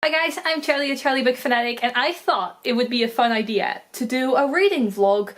Hi guys, I'm Charlie, the Charlie Book Fanatic, and I thought it would be a fun idea to do a reading vlog,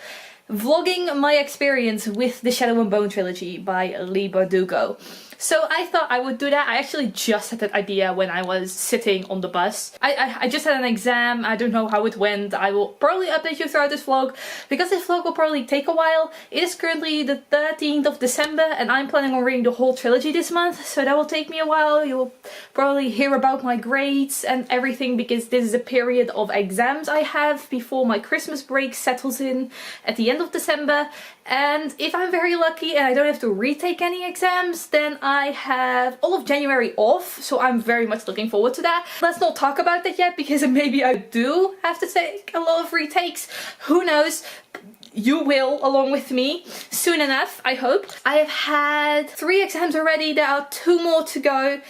vlogging my experience with the Shadow and Bone trilogy by Leigh Bardugo. So I thought I would do that. I actually just had that idea when I was sitting on the bus. I just had an exam, I don't know how it went. I will probably update you throughout this vlog, because this vlog will probably take a while. It is currently the 13th of December and I'm planning on reading the whole trilogy this month, so that will take me a while. You will probably hear about my grades and everything, because this is a period of exams I have before my Christmas break settles in at the end of December. And if I'm very lucky and I don't have to retake any exams, then I have all of January off, so I'm very much looking forward to that. Let's not talk about that yet, because maybe I do have to take a lot of retakes. Who knows? You will, along with me, soon enough, I hope. I have had 3 exams already, there are 2 more to go.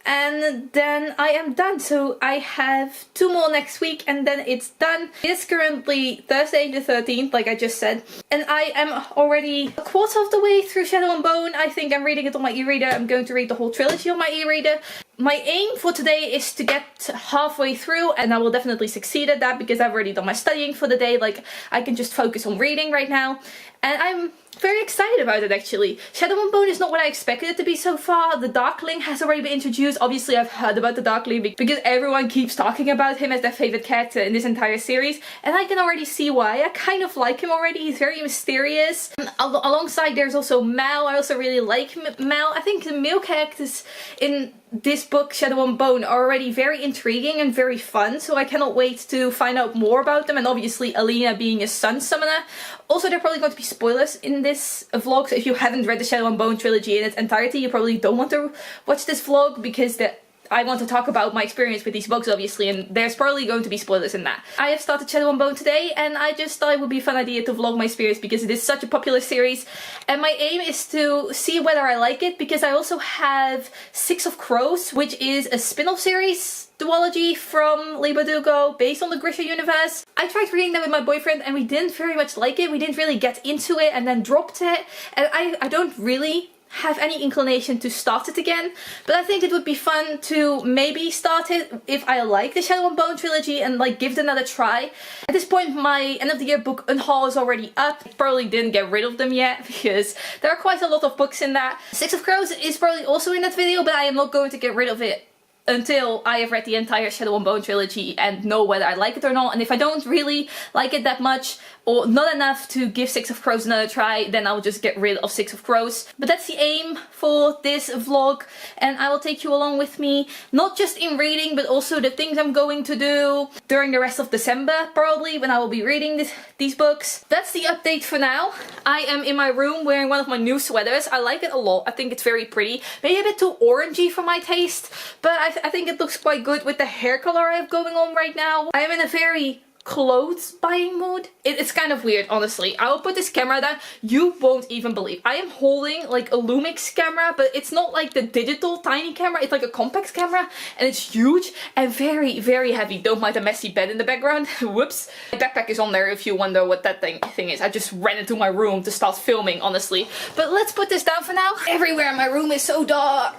And then I am done, so I have 2 more next week and then it's done. It's currently Thursday the 13th, like I just said, and I am already a quarter of the way through Shadow and Bone. I think I'm reading it on my e-reader. I'm going to read the whole trilogy on my e-reader. My aim for today is to get halfway through, and I will definitely succeed at that because I've already done my studying for the day. Like, I can just focus on reading right now, and I'm very excited about it actually. Shadow and Bone is not what I expected it to be so far. The Darkling has already been introduced. Obviously I've heard about the Darkling because everyone keeps talking about him as their favorite character in this entire series, and I can already see why. I kind of like him already. He's very mysterious. Alongside there's also Mal. I also really like Mal. I think the male characters in this book, Shadow and Bone, are already very intriguing and very fun, so I cannot wait to find out more about them. And obviously Alina being a sun summoner. Also, there are probably going to be spoilers in this vlog, so if you haven't read the Shadow and Bone trilogy in its entirety, you probably don't want to watch this vlog, because I want to talk about my experience with these books, obviously, and there's probably going to be spoilers in that. I have started Shadow and Bone today, and I just thought it would be a fun idea to vlog my experience because it is such a popular series, and my aim is to see whether I like it, because I also have Six of Crows, which is a spin-off series duology from Leigh Bardugo based on the Grisha universe. I tried reading that with my boyfriend and we didn't very much like it. We didn't really get into it and then dropped it, and I don't really have any inclination to start it again, but I think it would be fun to maybe start it if I like the Shadow and Bone trilogy and like give it another try. At this point my end of the year book unhaul is already up. I probably didn't get rid of them yet because there are quite a lot of books in that. Six of Crows is probably also in that video, but I am not going to get rid of it until I have read the entire Shadow and Bone trilogy and know whether I like it or not. And if I don't really like it that much, or not enough to give Six of Crows another try, then I'll just get rid of Six of Crows. But that's the aim for this vlog, and I will take you along with me, not just in reading, but also the things I'm going to do during the rest of December, probably, when I will be reading these books. That's the update for now. I am in my room wearing one of my new sweaters. I like it a lot. I think it's very pretty. Maybe a bit too orangey for my taste, but I think it looks quite good with the hair color I have going on right now. I am in a very clothes buying mood. It's kind of weird, honestly. I will put this camera down. You won't even believe. I am holding like a Lumix camera, but it's not like the digital tiny camera. It's like a compact camera, and it's huge and very, very heavy. Don't mind the messy bed in the background. Whoops. My backpack is on there if you wonder what that thing is. I just ran into my room to start filming, honestly. But let's put this down for now. Everywhere in my room is so dark.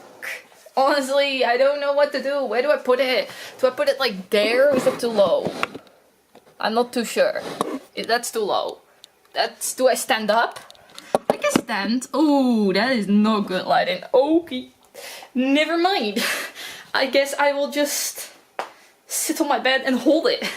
Honestly, I don't know what to do. Where do I put it? Do I put it like there, or is it too low? I'm not too sure. That's too low. Do I stand up? I can stand. Oh, that is not good lighting. Okay. Never mind. I guess I will just sit on my bed and hold it.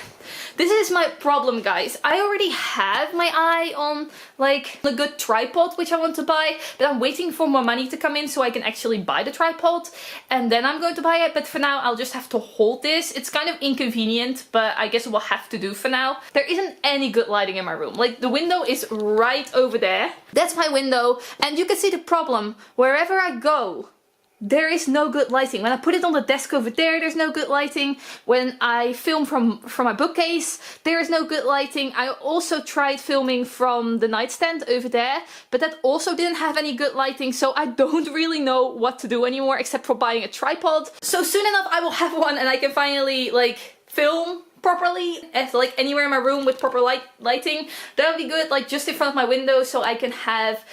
This is my problem, guys. I already have my eye on like a good tripod which I want to buy, but I'm waiting for more money to come in so I can actually buy the tripod, and then I'm going to buy it. But for now I'll just have to hold this. It's kind of inconvenient, but I guess we'll have to do for now. There isn't any good lighting in my room. Like, the window is right over there. That's my window, and you can see the problem. Wherever I go, there is no good lighting. When I put it on the desk over there, there's no good lighting. When I film from my bookcase, there is no good lighting. I also tried filming from the nightstand over there, but that also didn't have any good lighting, so I don't really know what to do anymore except for buying a tripod. So soon enough I will have one and I can finally like film properly, as like anywhere in my room with proper lighting. That would be good, like just in front of my window so I can have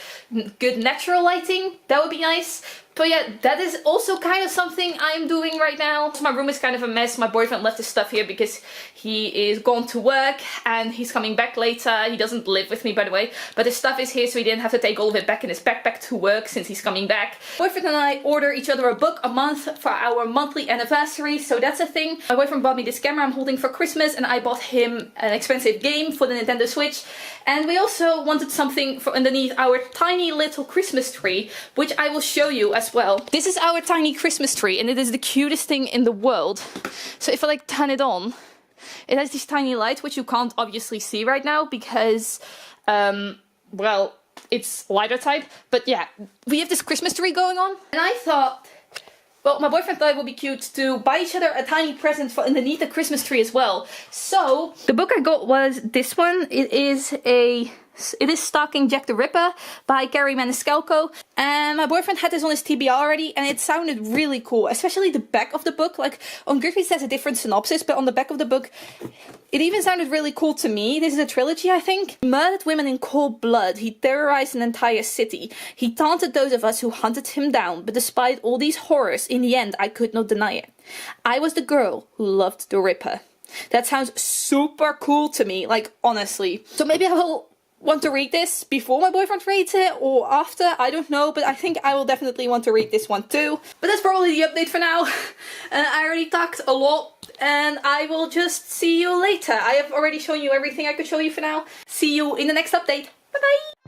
good natural lighting. That would be nice. But yeah, that is also kind of something I'm doing right now. My room is kind of a mess. My boyfriend left his stuff here because he is gone to work and he's coming back later. He doesn't live with me, by the way, but his stuff is here, so he didn't have to take all of it back in his backpack to work since he's coming back. My boyfriend and I order each other a book a month for our monthly anniversary, so that's a thing. My boyfriend bought me this camera I'm holding for Christmas, and I bought him an expensive game for the Nintendo Switch. And we also wanted something for underneath our tiny little Christmas tree, which I will show you as well. This is our tiny Christmas tree, and it is the cutest thing in the world. So if I like turn it on, it has these tiny lights, which you can't obviously see right now because, well, it's lighter type. But yeah, we have this Christmas tree going on, and I thought, well, my boyfriend thought it would be cute to buy each other a tiny present for underneath the Christmas tree as well. So the book I got was this one. It is Stalking Jack the Ripper by Carrie Maniscalco, and my boyfriend had this on his TBR already, and it sounded really cool, especially the back of the book. Like, on Goodreads has a different synopsis, but on the back of the book it even sounded really cool to me. This is a trilogy, I think. He murdered women in cold blood. He terrorized an entire city. He taunted those of us who hunted him down, but despite all these horrors, in the end I could not deny it. I was the girl who loved the Ripper. That sounds super cool to me, like, honestly. So maybe I will want to read this before my boyfriend reads it, or after, I don't know, but I think I will definitely want to read this one too. But that's probably the update for now. I already talked a lot, and I will just see you later. I have already shown you everything I could show you for now. See you in the next update. Bye bye!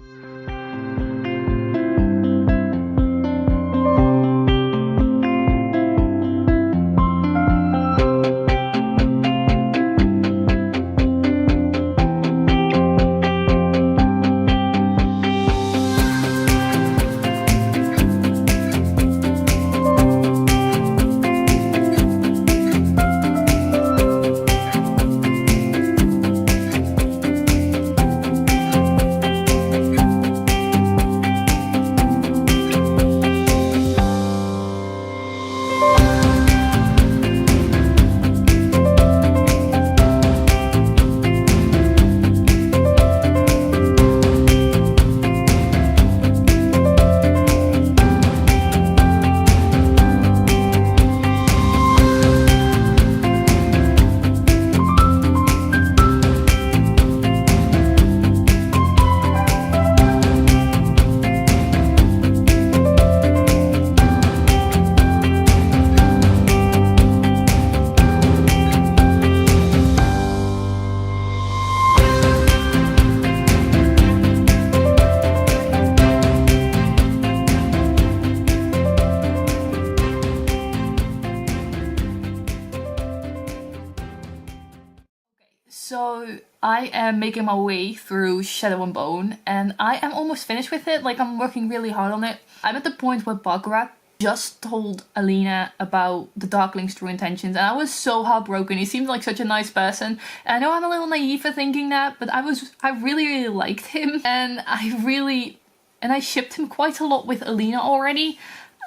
So I am making my way through Shadow and Bone, and I am almost finished with it. Like, I'm working really hard on it. I'm at the point where Bardugo just told Alina about the Darkling's true intentions, and I was so heartbroken. He seemed like such a nice person. And I know I'm a little naive for thinking that, but I really liked him, and I shipped him quite a lot with Alina already.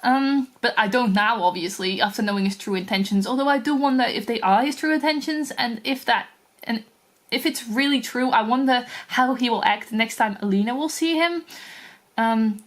But I don't now, obviously, after knowing his true intentions. Although I do wonder if they are his true intentions, and if it's really true, I wonder how he will act next time Alina will see him.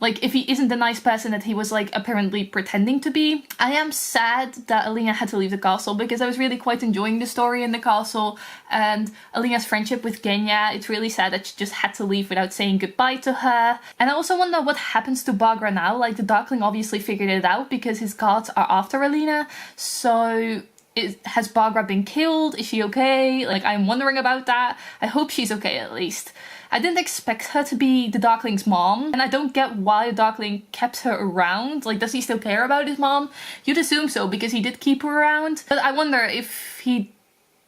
Like, if he isn't the nice person that he was, like, apparently pretending to be. I am sad that Alina had to leave the castle, because I was really quite enjoying the story in the castle, and Alina's friendship with Genya. It's really sad that she just had to leave without saying goodbye to her. And I also wonder what happens to Bardugo now. Like, the Darkling obviously figured it out, because his guards are after Alina, so has Bardugo been killed? Is she okay? Like, I'm wondering about that. I hope she's okay, at least. I didn't expect her to be the Darkling's mom, and I don't get why the Darkling kept her around. Like, does he still care about his mom? You'd assume so, because he did keep her around. But I wonder if he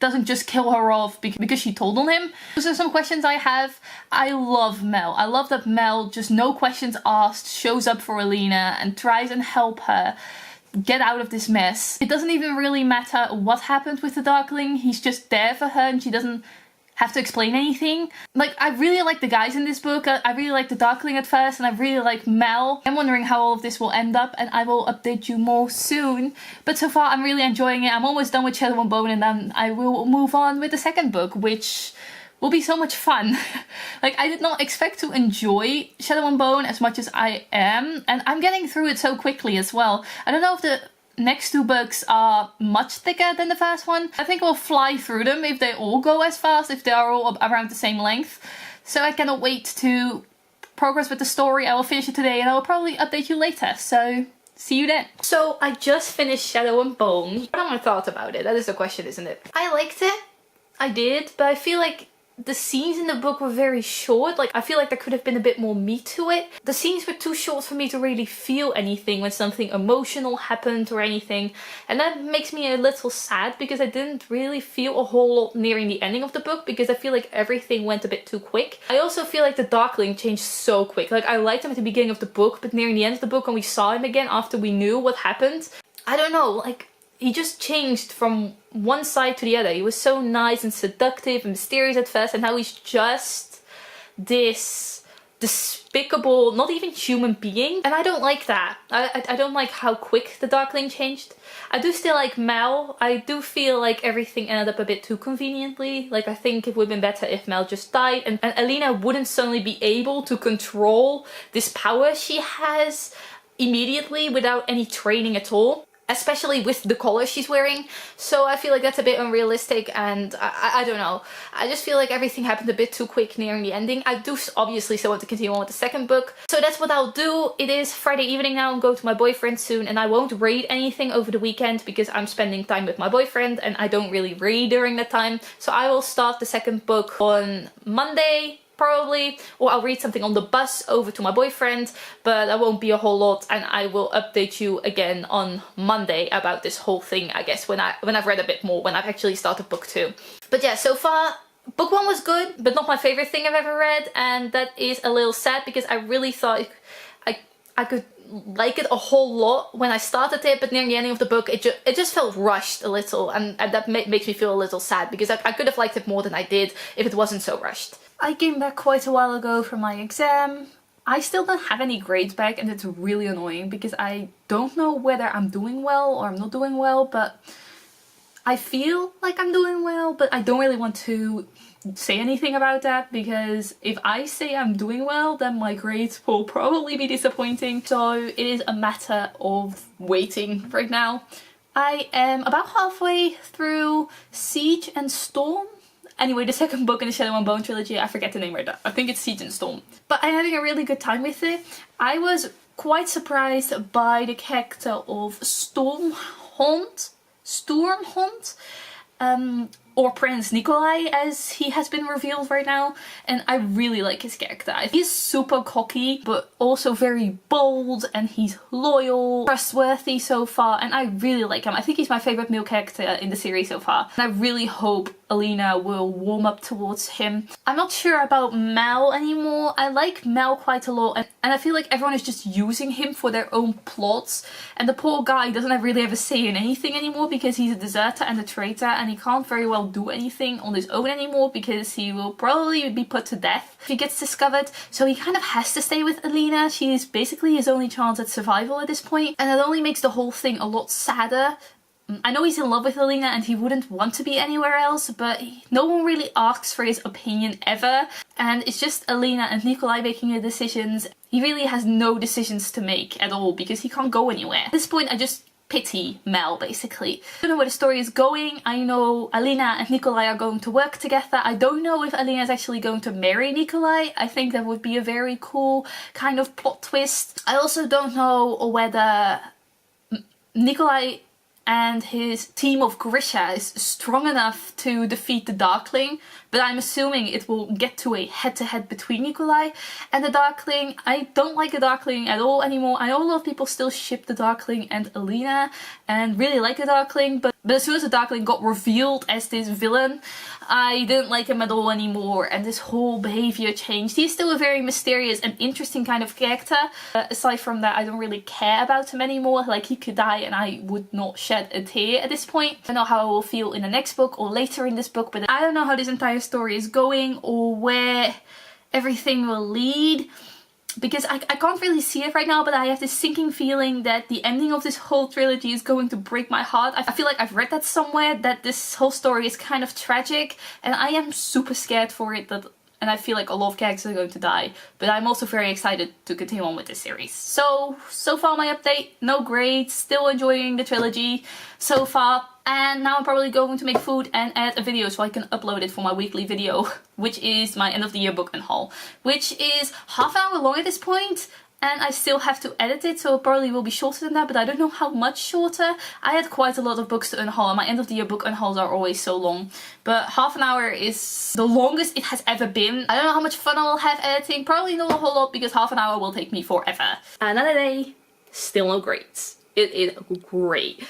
doesn't just kill her off because she told on him. Those are some questions I have. I love Mel. I love that Mel, just no questions asked, shows up for Alina and tries and help her get out of this mess. It doesn't even really matter what happened with the Darkling. He's just there for her, and she doesn't have to explain anything. Like, I really like the guys in this book. I really like the Darkling at first, and I really like Mel. I'm wondering how all of this will end up, and I will update you more soon. But so far, I'm really enjoying it. I'm almost done with Shadow and Bone, and then I will move on with the second book, which will be so much fun. Like, I did not expect to enjoy Shadow and Bone as much as I am, and I'm getting through it so quickly as well. I don't know if the next 2 books are much thicker than the first one. I think we'll fly through them if they all go as fast, if they are all around the same length. So I cannot wait to progress with the story. I will finish it today and I will probably update you later. So see you then. So I just finished Shadow and Bone. What are my thoughts about it? That is the question, isn't it? I liked it. I did, but I feel like the scenes in the book were very short. Like, I feel like there could have been a bit more meat to it. The scenes were too short for me to really feel anything when something emotional happened or anything. And that makes me a little sad because I didn't really feel a whole lot nearing the ending of the book because I feel like everything went a bit too quick. I also feel like the Darkling changed so quick. Like, I liked him at the beginning of the book, but nearing the end of the book when we saw him again after we knew what happened, I don't know, like, he just changed from one side to the other. He was so nice and seductive and mysterious at first, and now he's just this despicable, not even human being. And I don't like that. I don't like how quick the Darkling changed. I do still like Mel. I do feel like everything ended up a bit too conveniently. Like, I think it would have been better if Mel just died and Alina wouldn't suddenly be able to control this power she has immediately without any training at all. Especially with the collar she's wearing. So I feel like that's a bit unrealistic, and I don't know. I just feel like everything happened a bit too quick nearing the ending. I do obviously still want to continue on with the second book. So that's what I'll do. It is Friday evening now. I'm going to my boyfriend soon, and I won't read anything over the weekend because I'm spending time with my boyfriend and I don't really read during that time. So I will start the second book on Monday, probably, or I'll read something on the bus over to my boyfriend, but that won't be a whole lot, and I will update you again on Monday about this whole thing, I guess, when I've read a bit more, when I've actually started book 2. But yeah, so far book 1 was good, but not my favorite thing I've ever read, and that is a little sad because I really thought I could like it a whole lot when I started it, but near the ending of the book it just felt rushed a little, and that makes me feel a little sad because I could have liked it more than I did if it wasn't so rushed. I came back quite a while ago from my exam. I still don't have any grades back, and it's really annoying because I don't know whether I'm doing well or I'm not doing well, but I feel like I'm doing well, but I don't really want to say anything about that because if I say I'm doing well, then my grades will probably be disappointing. So it is a matter of waiting right now. I am about halfway through Siege and Storm. Anyway, the second book in the Shadow and Bone trilogy, I forget the name right now. I think it's Siege and Storm. But I'm having a really good time with it. I was quite surprised by the character of Stormhunt, or Prince Nikolai as he has been revealed right now, and I really like his character. He's super cocky but also very bold, and he's loyal, trustworthy so far, and I really like him. I think he's my favourite male character in the series so far, and I really hope Alina will warm up towards him. I'm not sure about Mel anymore. I like Mel quite a lot, and I feel like everyone is just using him for their own plots, and the poor guy doesn't really have a say in anything anymore because he's a deserter and a traitor, and he can't very well do anything on his own anymore because he will probably be put to death if he gets discovered. So he kind of has to stay with Alina. She is basically his only chance at survival at this point, and it only makes the whole thing a lot sadder. I know he's in love with Alina and he wouldn't want to be anywhere else, but no one really asks for his opinion ever, and it's just Alina and Nikolai making the decisions. He really has no decisions to make at all because he can't go anywhere. At this point I just pity Mel, basically. I don't know where the story is going. I know Alina and Nikolai are going to work together. I don't know if Alina is actually going to marry Nikolai. I think that would be a very cool kind of plot twist. I also don't know whether Nikolai and his team of Grisha is strong enough to defeat the Darkling, but I'm assuming it will get to a head-to-head between Nikolai and the Darkling. I don't like the Darkling at all anymore. I know a lot of people still ship the Darkling and Alina and really like the Darkling, but as soon as the Darkling got revealed as this villain, I didn't like him at all anymore, and this whole behaviour changed. He's still a very mysterious and interesting kind of character. Aside from that, I don't really care about him anymore. Like, he could die and I would not shed a tear at this point. I don't know how I will feel in the next book or later in this book, but I don't know how this entire story is going or where everything will lead. because I can't really see it right now, but I have this sinking feeling that the ending of this whole trilogy is going to break my heart. I feel like I've read that somewhere, that this whole story is kind of tragic, and I am super scared for it, and I feel like a lot of characters are going to die, but I'm also very excited to continue on with this series. So far my update, no grades, still enjoying the trilogy so far. And now I'm probably going to make food and add a video so I can upload it for my weekly video, which is my end of the year book unhaul, which is half an hour long at this point, and I still have to edit it, so it probably will be shorter than that, but I don't know how much shorter. I had quite a lot of books to unhaul, and my end of the year book unhauls are always so long, but half an hour is the longest it has ever been. I don't know how much fun I'll have editing, probably not a whole lot, because half an hour will take me forever. Another day, still no grades. It is great.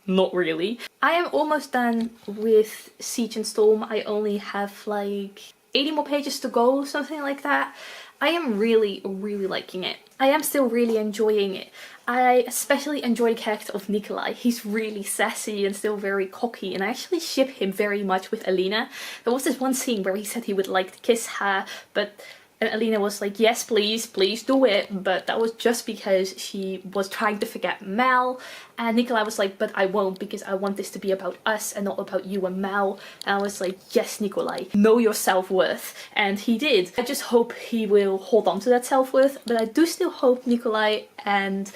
Not really. I am almost done with Siege and Storm. I only have like 80 more pages to go, something like that. I am really liking it. I am still really enjoying it. I especially enjoy the character of Nikolai. He's really sassy and still very cocky, and I actually ship him very much with Alina. There was this one scene where he said he would like to kiss her, and Alina was like, yes, please do it, but that was just because she was trying to forget Mel, and Nikolai was like, but I won't, because I want this to be about us and not about you and Mel. And I was like, yes, Nikolai, know your self-worth, and he did. I just hope he will hold on to that self-worth, but I do still hope Nikolai and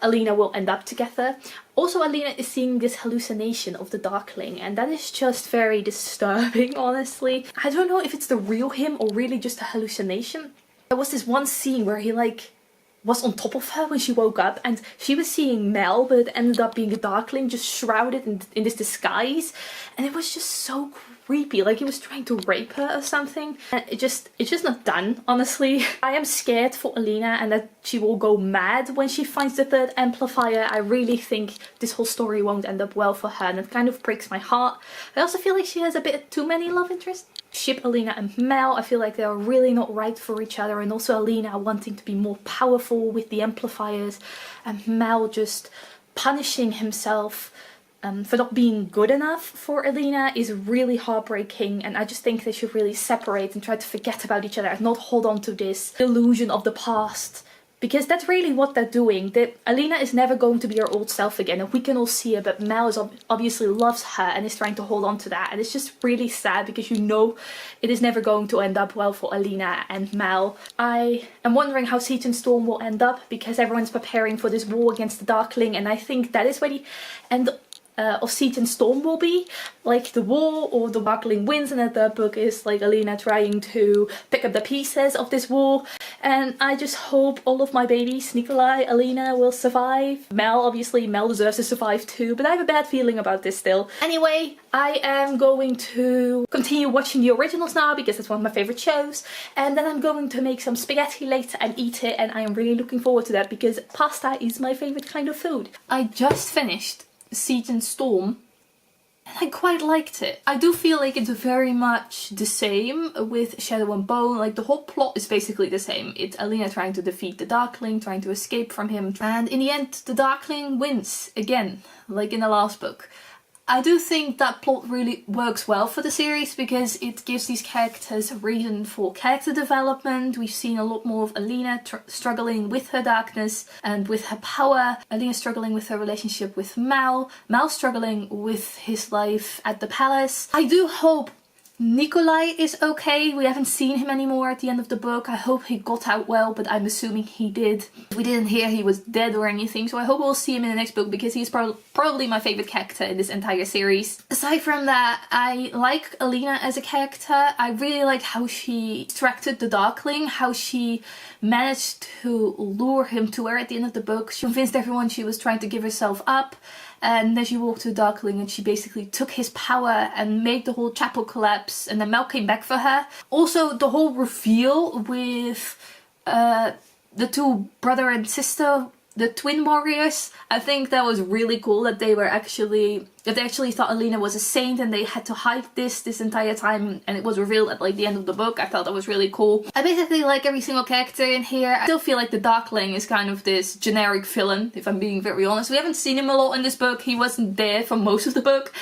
Alina will end up together. Also, Alina is seeing this hallucination of the Darkling, and that is just very disturbing, honestly. I don't know if it's the real him or really just a hallucination. There was this one scene where he like was on top of her when she woke up, and she was seeing Mel, but it ended up being a Darkling just shrouded in this disguise, and it was just so creepy, like he was trying to rape her or something. And it's just not done, honestly. I am scared for Alina and that she will go mad when she finds the third amplifier. I really think this whole story won't end up well for her, and it kind of breaks my heart. I also feel like she has a bit too many love interests. Ship Alina and Mel, I feel like they are really not right for each other, and also Alina wanting to be more powerful with the amplifiers, and Mel just punishing himself for not being good enough for Alina is really heartbreaking, and I just think they should really separate and try to forget about each other and not hold on to this illusion of the past. Because that's really what they're doing. Alina is never going to be her old self again, and we can all see it, but Mel obviously loves her and is trying to hold on to that. And it's just really sad because you know it is never going to end up well for Alina and Mel. I am wondering how Siege and Storm will end up, because everyone's preparing for this war against the Darkling, and I think that is where the end of Siege and Storm will be. Like the war or the Darkling wins, and the third book is like Alina trying to pick up the pieces of this war. And I just hope all of my babies, Nikolai, Alina, will survive. Mel, obviously, Mel deserves to survive too, but I have a bad feeling about this still. Anyway, I am going to continue watching the originals now because it's one of my favorite shows, and then I'm going to make some spaghetti later and eat it, and I am really looking forward to that because pasta is my favorite kind of food. I just finished Siege and Storm, and I quite liked it. I do feel like it's very much the same with Shadow and Bone. Like the whole plot is basically the same. It's Alina trying to defeat the Darkling, trying to escape from him, and in the end the Darkling wins again, like in the last book. I do think that plot really works well for the series because it gives these characters a reason for character development. We've seen a lot more of Alina struggling with her darkness and with her power. Alina struggling with her relationship with Mal. Mal struggling with his life at the palace. I do hope Nikolai is okay. We haven't seen him anymore at the end of the book. I hope he got out well, but I'm assuming he did. We didn't hear he was dead or anything, so I hope we'll see him in the next book because he's probably my favorite character in this entire series. Aside from that, I like Alina as a character. I really like how she distracted the Darkling, how she managed to lure him to her at the end of the book. She convinced everyone she was trying to give herself up. And then she walked to the Darkling and she basically took his power and made the whole chapel collapse, and then Mel came back for her. Also, the whole reveal with the two brother and sister, the twin warriors, I think that was really cool that they actually thought Alina was a saint and they had to hide this entire time, and it was revealed at like the end of the book. I thought that was really cool. I basically like every single character in here. I still feel like the Darkling is kind of this generic villain, if I'm being very honest. We haven't seen him a lot in this book. He wasn't there for most of the book.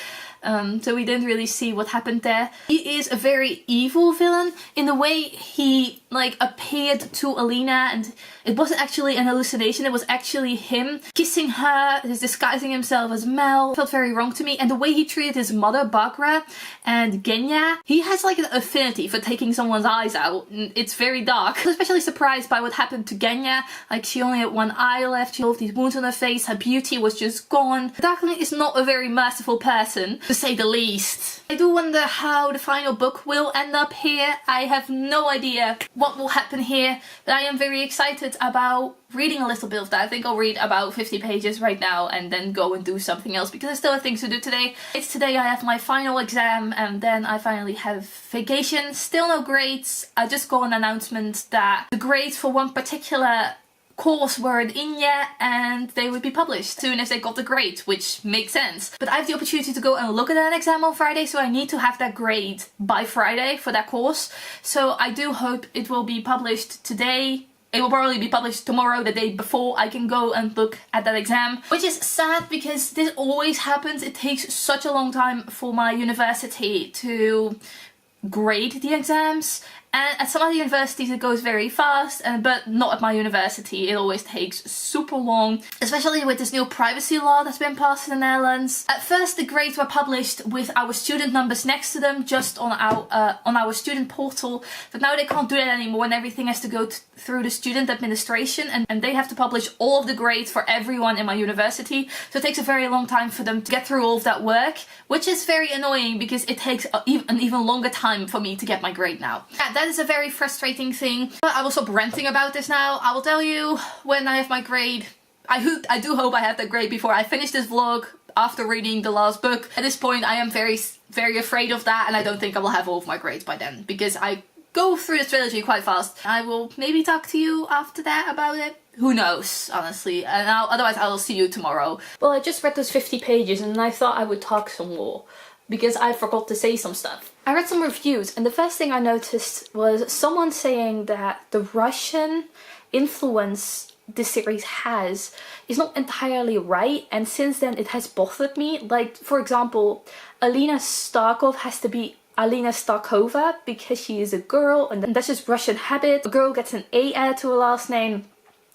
so we didn't really see what happened there. He is a very evil villain in the way he like appeared to Alina, and it wasn't actually an hallucination, it was actually him kissing her, disguising himself as Mel. It felt very wrong to me. And the way he treated his mother, Bagra, and Genya, he has like an affinity for taking someone's eyes out. It's very dark. I was especially surprised by what happened to Genya. Like, she only had one eye left, she had these wounds on her face, her beauty was just gone. The Darkling is not a very merciful person, to say the least. I do wonder how the final book will end up here. I have no idea what will happen here, but I am very excited about reading a little bit of that. I think I'll read about 50 pages right now and then go and do something else because I still have things to do today. It's today I have my final exam and then I finally have vacation. Still no grades. I just got an announcement that the grades for one particular course weren't in yet and they would be published soon as they got the grade, which makes sense. But I have the opportunity to go and look at an exam on Friday, so I need to have that grade by Friday for that course. So I do hope it will be published today. It will probably be published tomorrow, the day before I can go and look at that exam. Which is sad because this always happens. It takes such a long time for my university to grade the exams. And at some other universities it goes very fast, but not at my university. It always takes super long, especially with this new privacy law that's been passed in the Netherlands. At first the grades were published with our student numbers next to them, just on our student portal, but now they can't do that anymore and everything has to go through the student administration, and they have to publish all of the grades for everyone in my university. So it takes a very long time for them to get through all of that work, which is very annoying because it takes an even longer time for me to get my grade now. That is a very frustrating thing, but I will stop ranting about this now. I will tell you when I have my grade. I do hope I have that grade before I finish this vlog after reading the last book. At this point I am very afraid of that, and I don't think I will have all of my grades by then because I go through the trilogy quite fast. I will maybe talk to you after that about it. Who knows, honestly. And otherwise I will see you tomorrow. Well, I just read those 50 pages and I thought I would talk some more because I forgot to say some stuff. I read some reviews and the first thing I noticed was someone saying that the Russian influence this series has is not entirely right, and since then it has bothered me. Like, for example, Alina Starkov has to be Alina Starkova because she is a girl, and that's just Russian habit. A girl gets an A added to her last name.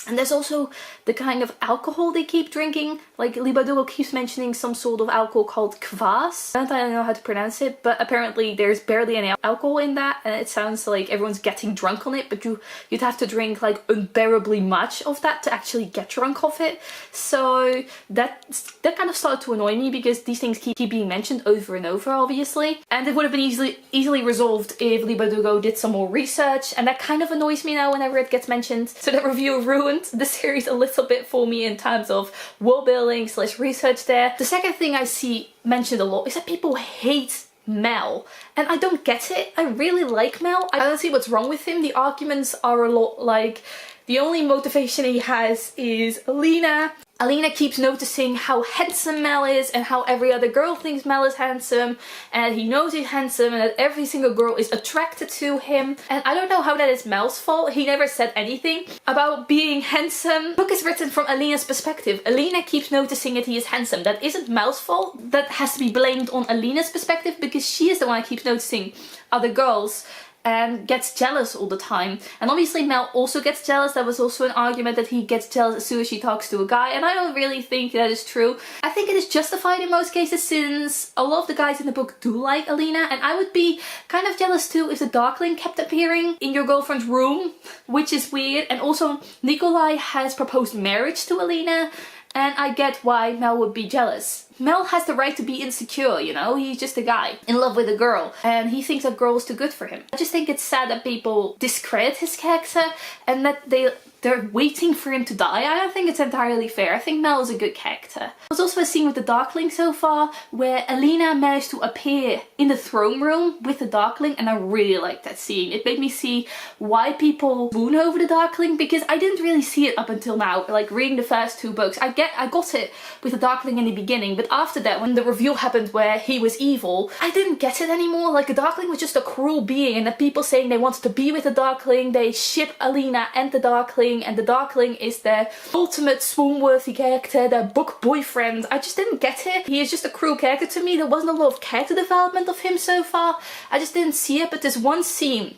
And there's also the kind of alcohol they keep drinking. Like, Leigh Bardugo keeps mentioning some sort of alcohol called kvass. I don't know how to pronounce it, but apparently there's barely any alcohol in that, and it sounds like everyone's getting drunk on it, but you'd have to drink like unbearably much of that to actually get drunk off it. So that kind of started to annoy me because these things keep being mentioned over and over, obviously. And it would have been easily resolved if Leigh Bardugo did some more research, and that kind of annoys me now whenever it gets mentioned. So that review ruined the series a little bit for me in terms of world building / research there. The second thing I see mentioned a lot is that people hate Mel, and I don't get it. I really like Mel. I don't see what's wrong with him. The arguments are a lot like the only motivation he has is Alina. Alina keeps noticing how handsome Mel is and how every other girl thinks Mel is handsome, and he knows he's handsome and that every single girl is attracted to him. And I don't know how that is Mel's fault. He never said anything about being handsome. The book is written from Alina's perspective. Alina keeps noticing that he is handsome. That isn't Mel's fault. That has to be blamed on Alina's perspective because she is the one who keeps noticing other girls and gets jealous all the time. And obviously Mel also gets jealous. There was also an argument that he gets jealous as soon as she talks to a guy, and I don't really think that is true. I think it is justified in most cases since a lot of the guys in the book do like Alina, and I would be kind of jealous too if the Darkling kept appearing in your girlfriend's room, which is weird. And also Nikolai has proposed marriage to Alina, and I get why Mel would be jealous. Mel has the right to be insecure, you know? He's just a guy in love with a girl, and he thinks that girl is too good for him. I just think it's sad that people discredit his character and that they're waiting for him to die. I don't think it's entirely fair. I think Mel is a good character. There's also a scene with the Darkling so far where Alina managed to appear in the throne room with the Darkling, and I really liked that scene. It made me see why people swoon over the Darkling, because I didn't really see it up until now. Like, reading the first two books, I got it with the Darkling in the beginning, but after that, when the reveal happened where he was evil, I didn't get it anymore. Like, the Darkling was just a cruel being, and the people saying they wanted to be with the Darkling, they ship Alina and the Darkling. Darkling, and the Darkling is their ultimate swoon-worthy character, their book boyfriend. I just didn't get it. He is just a cruel character to me. There wasn't a lot of character development of him so far. I just didn't see it, but this one scene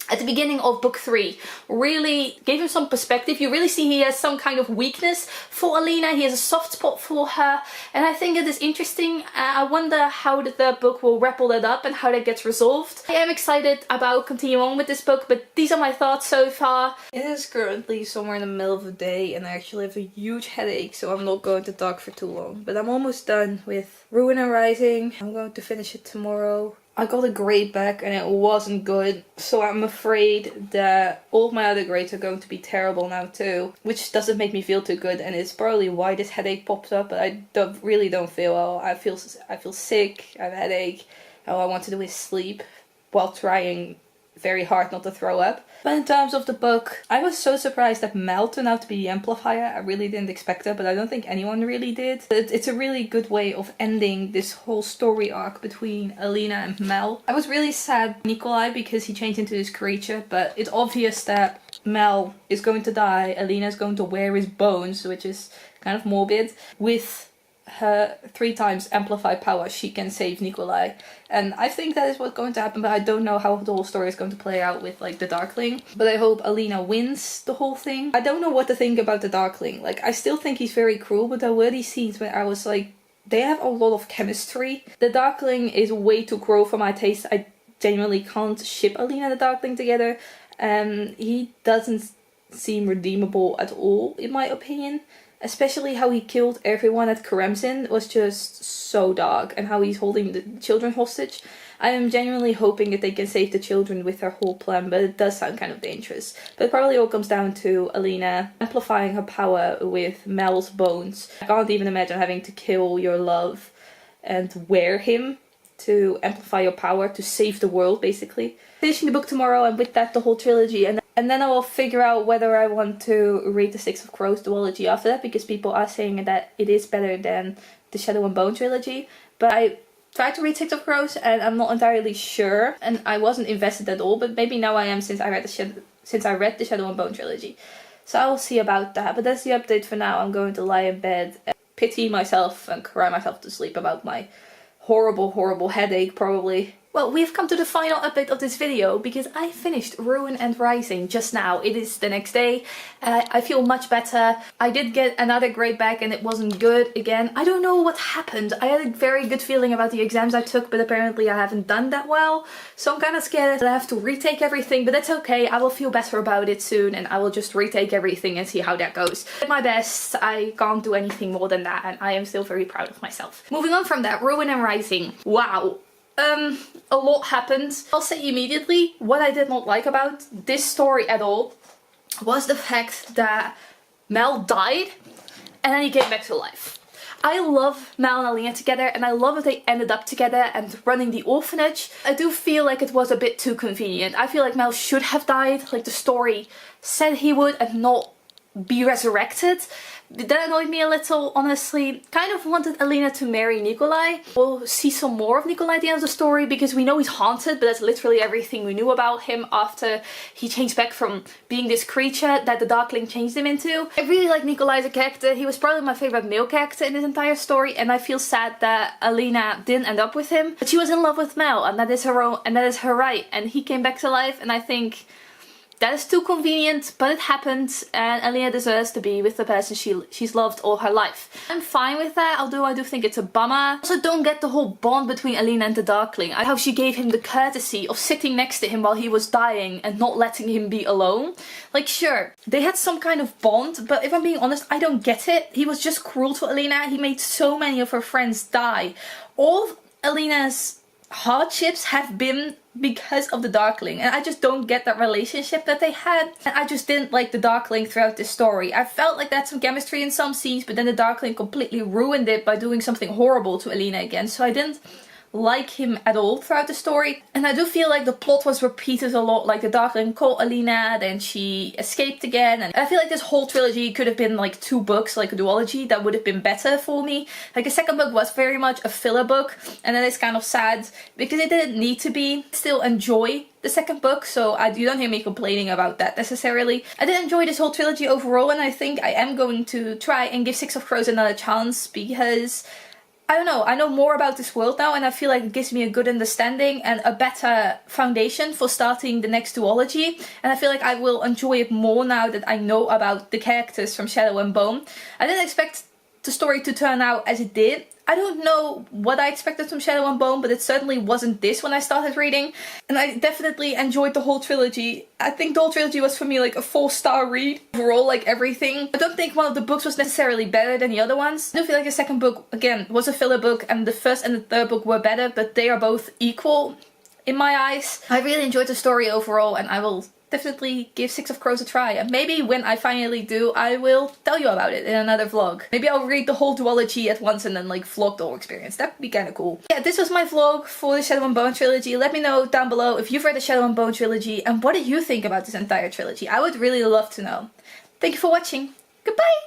at the beginning of book 3 really gave him some perspective. You really see he has some kind of weakness for Alina. He has a soft spot for her, and I think it is interesting. I wonder how the book will wrap all that up and how that gets resolved. I am excited about continuing on with this book, but these are my thoughts so far. It is currently somewhere in the middle of the day and I actually have a huge headache, so I'm not going to talk for too long. But I'm almost done with Ruin and Rising. I'm going to finish it tomorrow. I got a grade back and it wasn't good, so I'm afraid that all of my other grades are going to be terrible now too, which doesn't make me feel too good, and it's probably why this headache popped up. But I really don't feel well. I feel sick, I have a headache, all I want to do is sleep while trying very hard not to throw up. But in terms of the book, I was so surprised that Mel turned out to be the amplifier. I really didn't expect that, but I don't think anyone really did. It's a really good way of ending this whole story arc between Alina and Mel. I was really sad Nikolai because he changed into this creature, but it's obvious that Mel is going to die, Alina is going to wear his bones, which is kind of morbid. With her 3 times amplified power, she can save Nikolai, and I think that is what's going to happen, but I don't know how the whole story is going to play out with like the Darkling. But I hope Alina wins the whole thing. I don't know what to think about the Darkling. Like, I still think he's very cruel, but there were these scenes where I was like, they have a lot of chemistry. The Darkling is way too cruel for my taste. I genuinely can't ship Alina and the Darkling together, and he doesn't seem redeemable at all in my opinion. Especially how he killed everyone at Karamzin was just so dark, and how he's holding the children hostage. I am genuinely hoping that they can save the children with their whole plan, but it does sound kind of dangerous. But it probably all comes down to Alina amplifying her power with Mel's bones. I can't even imagine having to kill your love and wear him to amplify your power, to save the world basically. Finishing the book tomorrow, and with that the whole trilogy, and then I will figure out whether I want to read the Six of Crows duology after that, because people are saying that it is better than the Shadow and Bone trilogy. But I tried to read Six of Crows and I'm not entirely sure, and I wasn't invested at all, but maybe now I am since I read the Shadow and Bone trilogy. So I will see about that, but that's the update for now. I'm going to lie in bed and pity myself and cry myself to sleep about my horrible headache probably. Well, we've come to the final update of this video because I finished Ruin and Rising just now. It is the next day. I feel much better. I did get another grade back and it wasn't good again. I don't know what happened. I had a very good feeling about the exams I took, but apparently I haven't done that well. So I'm kind of scared that I have to retake everything, but that's okay. I will feel better about it soon and I will just retake everything and see how that goes. At my best, I can't do anything more than that, and I am still very proud of myself. Moving on from that, Ruin and Rising. Wow. A lot happened. I'll say immediately what I did not like about this story at all was the fact that Mel died and then he came back to life. I love Mel and Alina together, and I love that they ended up together and running the orphanage. I do feel like it was a bit too convenient. I feel like Mel should have died, like the story said he would, and not be resurrected. That annoyed me a little, honestly. Kind of wanted Alina to marry Nikolai. We'll see some more of Nikolai at the end of the story, because we know he's haunted, but that's literally everything we knew about him after he changed back from being this creature that the Darkling changed him into. I really like Nikolai as a character. He was probably my favorite male character in this entire story, and I feel sad that Alina didn't end up with him. But she was in love with Mel, and that is her own, and that is her right, and he came back to life, and I think that is too convenient, but it happened, and Alina deserves to be with the person she's loved all her life. I'm fine with that, although I do think it's a bummer. I also don't get the whole bond between Alina and the Darkling. How she gave him the courtesy of sitting next to him while he was dying and not letting him be alone. Like, sure, they had some kind of bond, but if I'm being honest, I don't get it. He was just cruel to Alina. He made so many of her friends die. All of Alina's hardships have been because of the Darkling, and I just don't get that relationship that they had. And I just didn't like the Darkling throughout this story. I felt like they had some chemistry in some scenes, but then the Darkling completely ruined it by doing something horrible to Alina again, so I didn't like him at all throughout the story. And I do feel like the plot was repeated a lot, like the Darkling caught Alina, then she escaped again, and I feel like this whole trilogy could have been like 2 books, like a duology, that would have been better for me. Like the second book was very much a filler book, and that is kind of sad because it didn't need to be. Still enjoy the second book, so you don't hear me complaining about that necessarily. I did enjoy this whole trilogy overall, and I think I am going to try and give Six of Crows another chance because I don't know, I know more about this world now, and I feel like it gives me a good understanding and a better foundation for starting the next duology, and I feel like I will enjoy it more now that I know about the characters from Shadow and Bone. I didn't expect the story to turn out as it did. I don't know what I expected from Shadow and Bone, but it certainly wasn't this when I started reading, and I definitely enjoyed the whole trilogy. I think the whole trilogy was for me like a 4-star read overall, like everything. I don't think one of the books was necessarily better than the other ones. I do feel like the second book, again, was a filler book, and the first and the third book were better, but they are both equal in my eyes. I really enjoyed the story overall, and I will definitely give Six of Crows a try, and maybe when I finally do, I will tell you about it in another vlog. Maybe I'll read the whole duology at once and then like vlog the whole experience. That would be kind of cool. Yeah, this was my vlog for the Shadow and Bone trilogy. Let me know down below if you've read the Shadow and Bone trilogy and what do you think about this entire trilogy. I would really love to know. Thank you for watching. Goodbye!